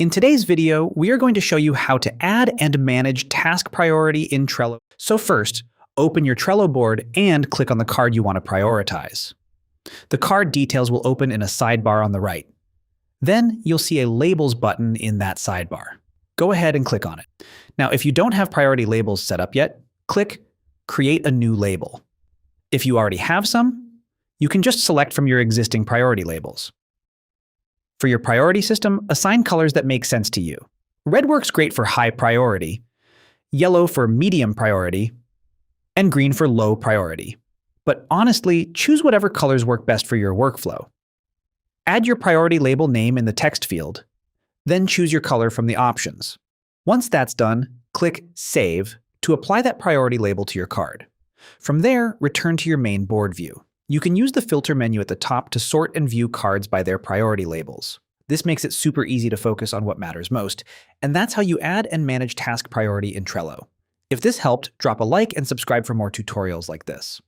In today's video, we are going to show you how to add and manage task priority in Trello. So first, open your Trello board and click on the card you want to prioritize. The card details will open in a sidebar on the right. Then you'll see a Labels button in that sidebar. Go ahead and click on it. Now, if you don't have priority labels set up yet, click Create a new label. If you already have some, you can just select from your existing priority labels. For your priority system, assign colors that make sense to you. Red works great for high priority, yellow for medium priority, and green for low priority. But honestly, choose whatever colors work best for your workflow. Add your priority label name in the text field, then choose your color from the options. Once that's done, click Save to apply that priority label to your card. From there, return to your main board view. You can use the filter menu at the top to sort and view cards by their priority labels. This makes it super easy to focus on what matters most, and that's how you add and manage task priority in Trello. If this helped, drop a like and subscribe for more tutorials like this.